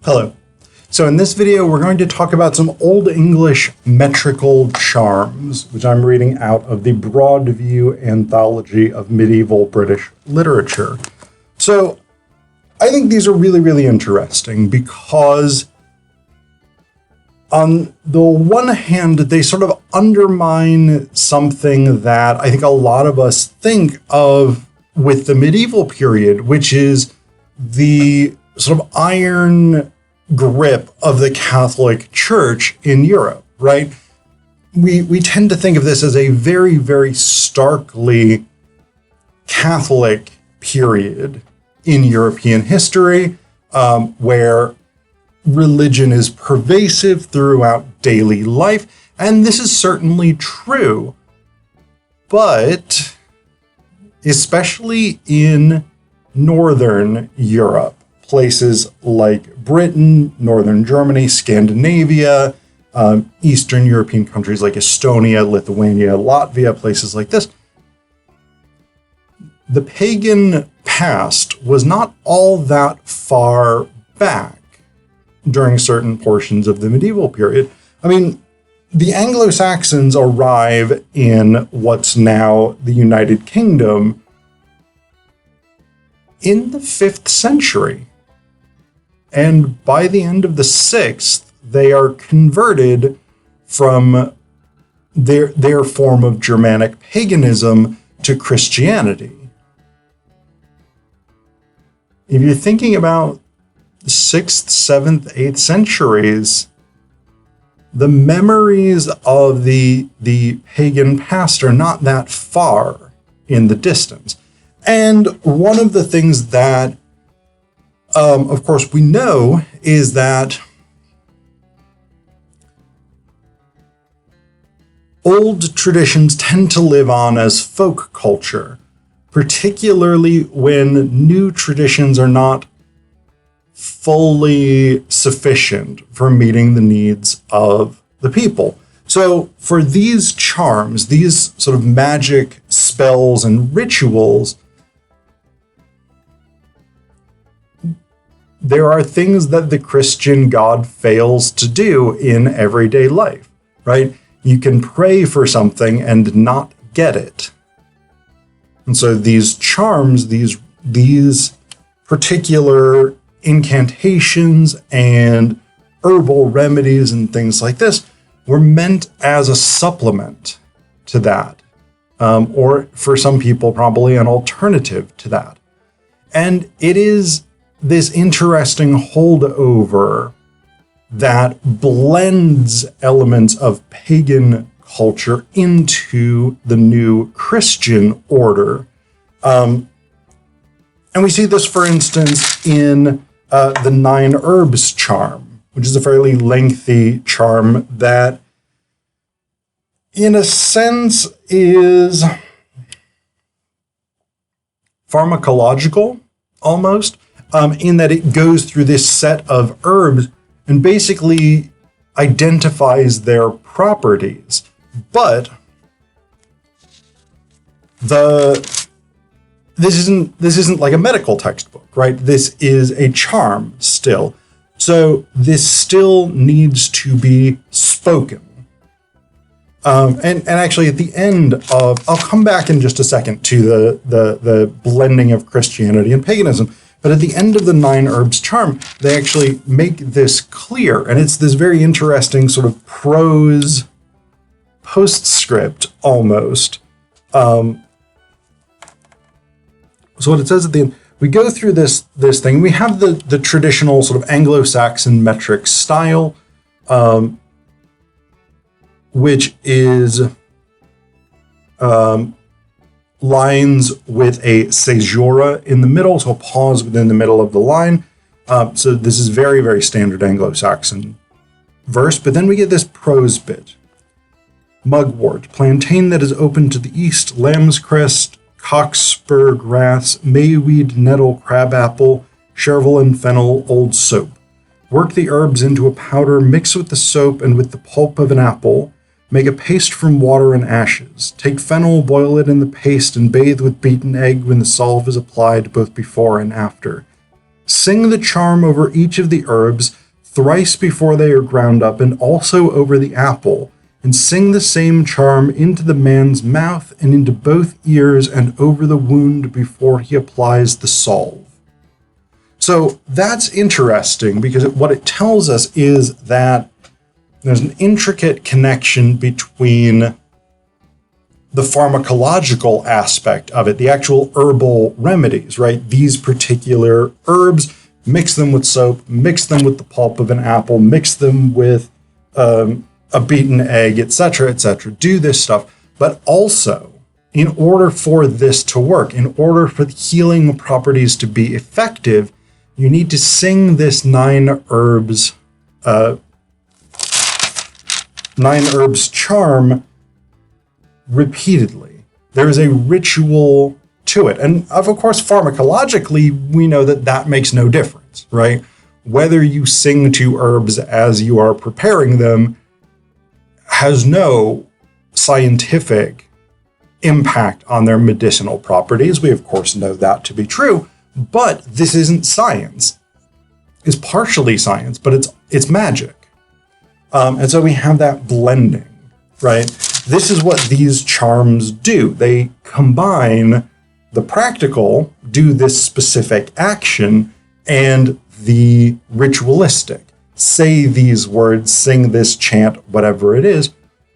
Hello. So in this video, we're going to talk about some Old English metrical charms, which I'm reading out of the Broadview Anthology of Medieval British Literature. So I think these are really, really interesting because on the one hand, they sort of undermine something that I think a lot of us think of with the medieval period, which is the sort of iron grip of the Catholic Church in Europe, right? We tend to think of this as a very, very starkly Catholic period in European history, where religion is pervasive throughout daily life, and this is certainly true. But especially in Northern Europe, places like Britain, Northern Germany, Scandinavia, Eastern European countries like Estonia, Lithuania, Latvia, places like this, the pagan past was not all that far back during certain portions of the medieval period. I mean, the Anglo-Saxons arrive in what's now the United Kingdom in the 5th century. And by the end of the 6th, they are converted from their form of Germanic paganism to Christianity. If you're thinking about the 6th, 7th, 8th centuries, the memories of the pagan past are not that far in the distance. And one of the things that of course, we know is that old traditions tend to live on as folk culture, particularly when new traditions are not fully sufficient for meeting the needs of the people. So for these charms, these sort of magic spells and rituals, there are things that the Christian God fails to do in everyday life, right? You can pray for something and not get it. And so these charms, these particular incantations and herbal remedies and things like this were meant as a supplement to that, or for some people, probably an alternative to that. And it is this interesting holdover that blends elements of pagan culture into the new Christian order. And we see this, for instance, in the 9 Herbs charm, which is a fairly lengthy charm that, in a sense, is pharmacological, almost. In that it goes through this set of herbs and basically identifies their properties. But this isn't like a medical textbook, right? This is a charm still. So this still needs to be spoken. And actually at the end of, I'll come back in just a second to the blending of Christianity and paganism. But at the end of the 9 Herbs charm, they actually make this clear. And it's this very interesting sort of prose postscript almost. So what it says at the end, we go through this thing. We have the traditional sort of Anglo-Saxon metric style, which is lines with a caesura in the middle, so a pause within the middle of the line. So this is very, very standard Anglo-Saxon verse. But then we get this prose bit. Mugwort, plantain that is open to the east, lamb's crest, cockspur grass, mayweed, nettle, crabapple, chervil and fennel, old soap. Work the herbs into a powder, mix with the soap and with the pulp of an apple. Make a paste from water and ashes. Take fennel, boil it in the paste, and bathe with beaten egg when the salve is applied both before and after. Sing the charm over each of the herbs thrice before they are ground up, and also over the apple, and sing the same charm into the man's mouth and into both ears and over the wound before he applies the salve. So that's interesting, because what it tells us is that there's an intricate connection between the pharmacological aspect of it, the actual herbal remedies, right? These particular herbs, mix them with soap, mix them with the pulp of an apple, mix them with a beaten egg, etc., etc. Do this stuff. But also, in order for this to work, in order for the healing properties to be effective, you need to sing this 9 herbs charm repeatedly. There is a ritual to it. And of course, pharmacologically, we know that that makes no difference, right? Whether you sing 2 herbs as you are preparing them has no scientific impact on their medicinal properties. We, of course, know that to be true, but this isn't science. It's partially science, but it's magic. And so we have that blending, right? This is what these charms do. They combine the practical, do this specific action, and the ritualistic. Say these words, sing this chant, whatever it is,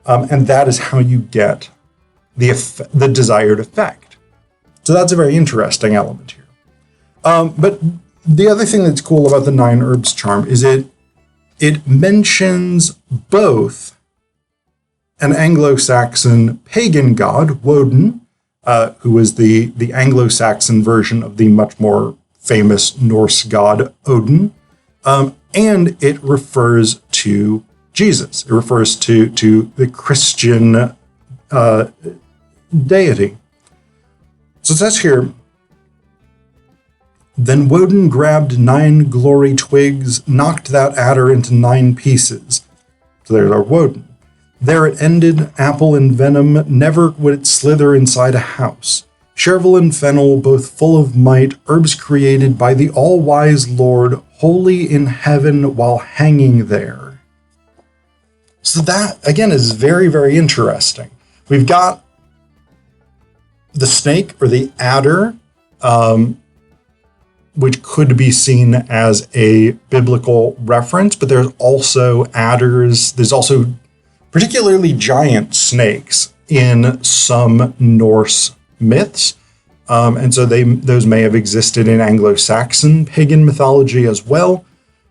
and that is how you get the desired effect. So that's a very interesting element here. But the other thing that's cool about the 9 herbs charm is it mentions both an Anglo-Saxon pagan god, Woden, who is the Anglo-Saxon version of the much more famous Norse god Odin, and it refers to Jesus. It refers to the Christian deity. So it says here, then Woden grabbed 9 glory twigs, knocked that adder into 9 pieces. So there's our Woden. There it ended, apple and venom, never would it slither inside a house. Chervil and fennel, both full of might, herbs created by the all-wise Lord, holy in heaven while hanging there. So that, again, is very, very interesting. We've got the snake, or the adder, which could be seen as a biblical reference, but there's also adders, there's also particularly giant snakes in some Norse myths. And so those may have existed in Anglo-Saxon pagan mythology as well.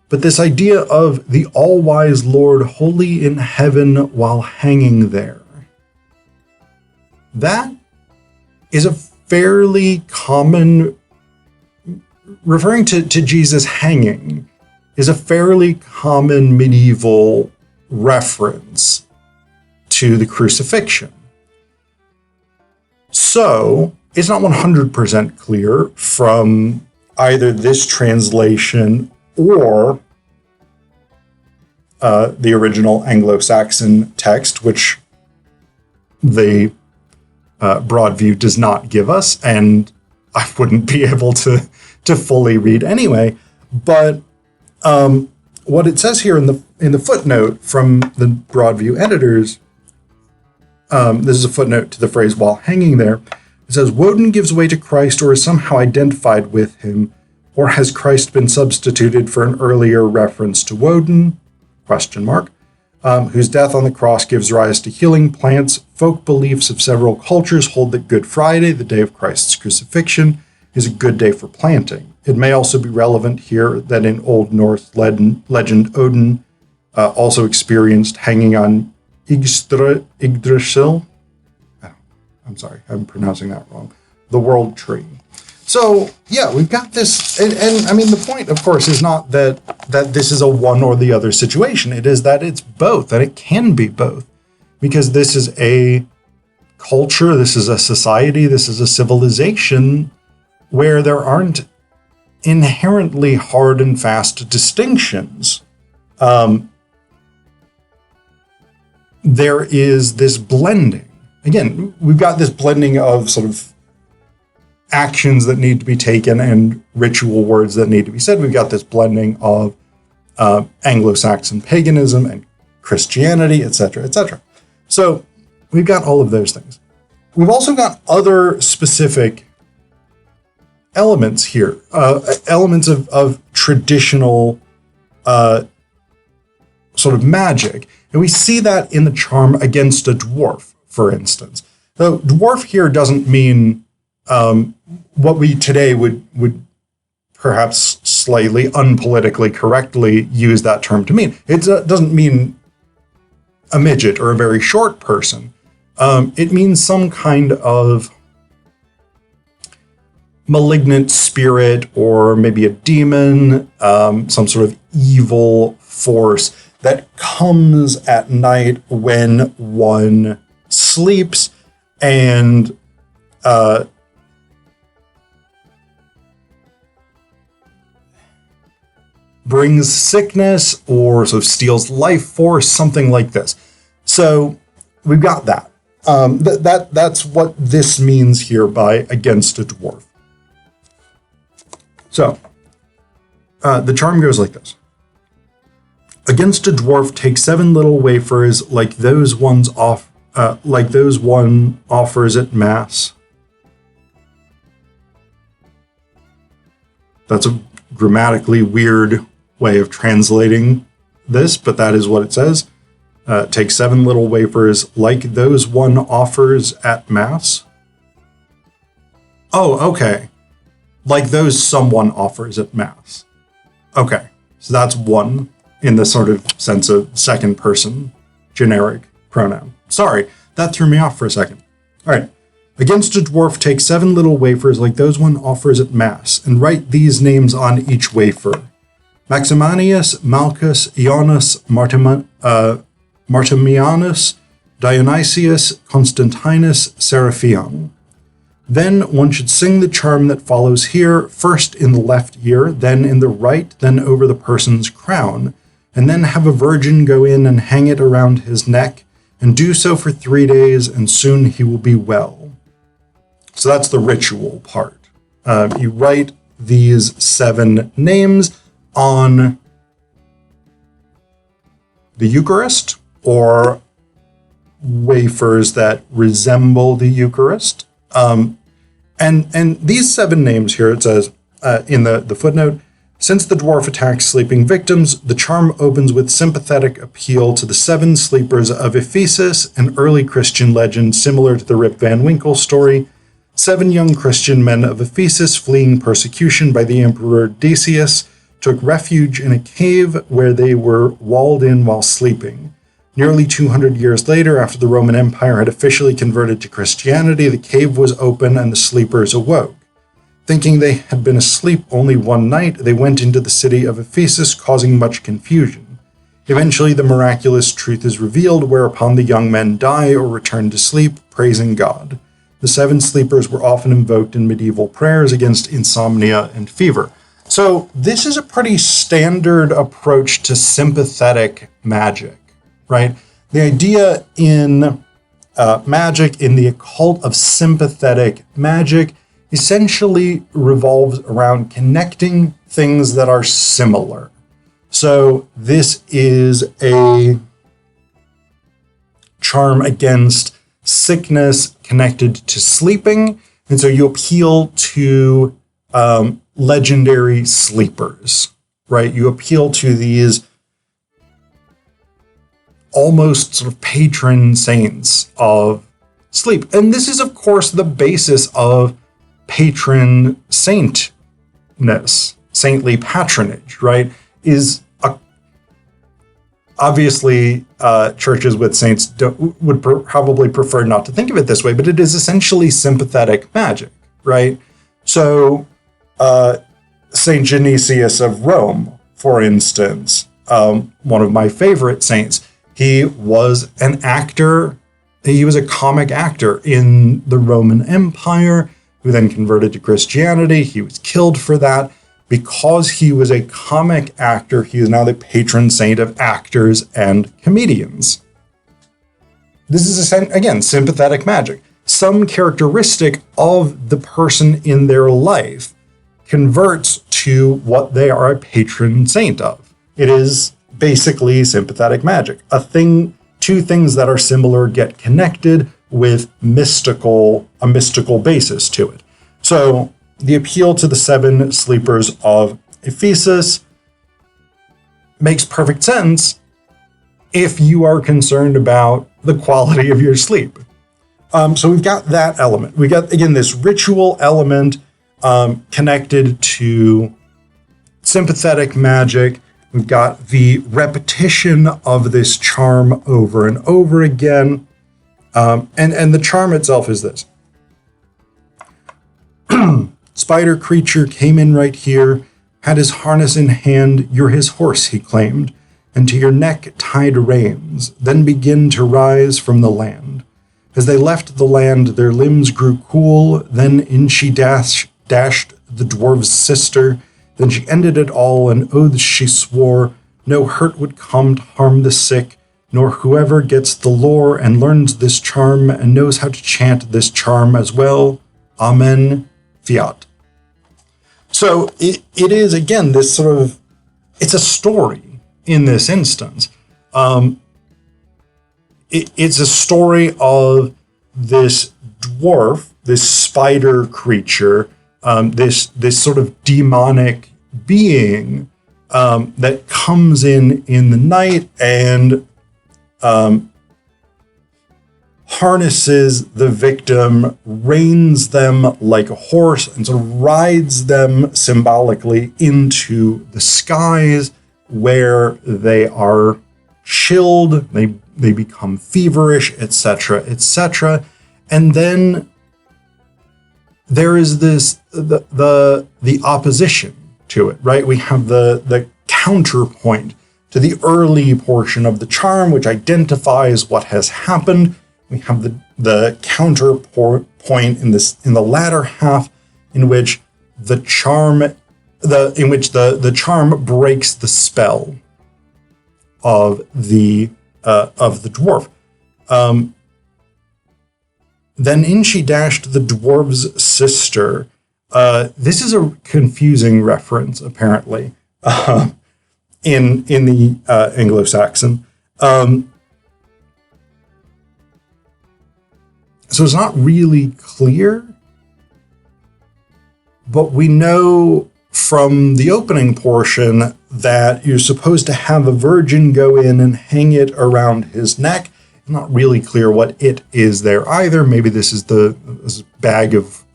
But this idea of the all-wise Lord holy in heaven while hanging there, that is a fairly common, referring to Jesus hanging, is a fairly common medieval reference to the crucifixion. So it's not 100% clear from either this translation or the original Anglo-Saxon text, which the Broadview does not give us, and I wouldn't be able to fully read anyway. But what it says here in the footnote from the Broadview editors, this is a footnote to the phrase "while hanging there." It says, Woden gives way to Christ or is somehow identified with him, or has Christ been substituted for an earlier reference to Woden, ? Whose death on the cross gives rise to healing plants. Folk beliefs of several cultures hold that Good Friday, the day of Christ's crucifixion, is a good day for planting. It may also be relevant here that in Old Norse legend Odin also experienced hanging on Yggdrasil. I'm sorry, I'm pronouncing that wrong. The world tree. So yeah, we've got this, and I mean, the point, of course, is not that this is a one or the other situation. It is that it's both, that it can be both, because this is a culture, this is a society, this is a civilization where there aren't inherently hard and fast distinctions. There is this blending. Again, we've got this blending of sort of actions that need to be taken and ritual words that need to be said. We've got this blending of Anglo-Saxon paganism and Christianity, etc., etc. So we've got all of those things. We've also got other specific elements here, elements of traditional sort of magic. And we see that in the charm against a dwarf, for instance. So dwarf here doesn't mean what we today would perhaps slightly unpolitically correctly use that term to mean. It doesn't mean a midget or a very short person. It means some kind of malignant spirit, or maybe a demon, some sort of evil force that comes at night when one sleeps and brings sickness or sort of steals life force, something like this. So we've got that. That's what this means here by against a dwarf. So the charm goes like this. Against a dwarf, take 7 little wafers like those one offers at mass. That's a grammatically weird way of translating this, but that is what it says. Take 7 little wafers like those one offers at mass. Oh, okay. Like those someone offers at mass. Okay, so that's one in the sort of sense of second person generic pronoun. Sorry, that threw me off for a second. All right. Against a dwarf, take 7 little wafers like those one offers at mass, and write these names on each wafer: Maximanius, Malchus, Ioannis, Martimianus, Dionysius, Constantinus, Seraphion. Then one should sing the charm that follows here, first in the left ear, then in the right, then over the person's crown, and then have a virgin go in and hang it around his neck, and do so for 3 days, and soon he will be well. So that's the ritual part. You write these 7 names on the Eucharist, or wafers that resemble the Eucharist. And these 7 names here, it says in the footnote, since the dwarf attacks sleeping victims, the charm opens with sympathetic appeal to the 7 sleepers of Ephesus, an early Christian legend similar to the Rip Van Winkle story. 7 young Christian men of Ephesus, fleeing persecution by the Emperor Decius, took refuge in a cave where they were walled in while sleeping. Nearly 200 years later, after the Roman Empire had officially converted to Christianity, the cave was open and the sleepers awoke. Thinking they had been asleep only one night, they went into the city of Ephesus, causing much confusion. Eventually, the miraculous truth is revealed, whereupon the young men die or return to sleep, praising God. The 7 sleepers were often invoked in medieval prayers against insomnia and fever. So this is a pretty standard approach to sympathetic magic, right? The idea in magic, in the occult of sympathetic magic, essentially revolves around connecting things that are similar. So this is a charm against sickness connected to sleeping, and so you appeal to legendary sleepers, right? You appeal to these almost sort of patron saints of sleep. And this is, of course, the basis of patron saintness, saintly patronage, right? Obviously, churches with saints would probably prefer not to think of it this way, but it is essentially sympathetic magic, right? So, Saint Genesius of Rome, for instance, one of my favorite saints, he was an actor. He was a comic actor in the Roman Empire, who then converted to Christianity. He was killed for that. Because he was a comic actor, he is now the patron saint of actors and comedians. This is, again, sympathetic magic. some characteristic of the person in their life converts to what they are a patron saint of. It is basically sympathetic magic. Two things that are similar get connected with a mystical basis to it. So the appeal to the 7 sleepers of Ephesus makes perfect sense if you are concerned about the quality of your sleep. So we've got that element. We got, again, this ritual element connected to sympathetic magic. We've got the repetition of this charm over and over again. And the charm itself is this. Spider creature came in right here, had his harness in hand. You're his horse, he claimed, and to your neck tied reins, then begin to rise from the land. As they left the land, their limbs grew cool, then in she dashed the dwarf's sister. Then she ended it all, and oaths she swore, no hurt would come to harm the sick, nor whoever gets the lore and learns this charm and knows how to chant this charm as well. Amen. Fiat. So it is, again, this sort of, it's a story in this instance. It's a story of this dwarf, this spider creature, this sort of demonic being that comes in the night and harnesses the victim, reins them like a horse, and sort of rides them symbolically into the skies where they are chilled, they become feverish, etc., etc. And then there is this the opposition to it, right? We have the counterpoint to the early portion of the charm, which identifies what has happened. We have the counterpoint in the latter half, in which the charm breaks the spell of the dwarf. Then in she dashed the dwarf's sister. This is a confusing reference, apparently, in the Anglo-Saxon. So it's not really clear, but we know from the opening portion that you're supposed to have a virgin go in and hang it around his neck. It's not really clear what it is there either. Maybe this is this bag of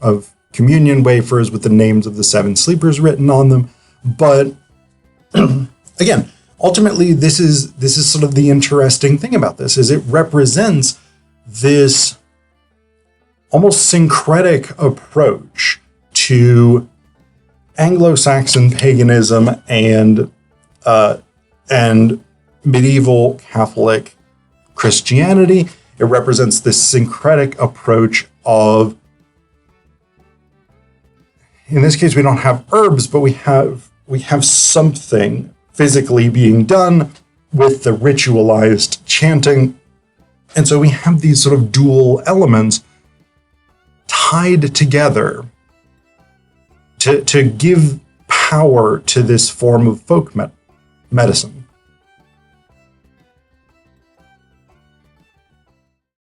communion wafers with the names of the 7 sleepers written on them. But again, ultimately, this is sort of the interesting thing about this, is it represents this almost syncretic approach to Anglo-Saxon paganism and medieval Catholic Christianity. It represents this syncretic approach of, in this case, we don't have herbs, but we have something physically being done with the ritualized chanting. And so we have these sort of dual elements tied together to give power to this form of folk medicine.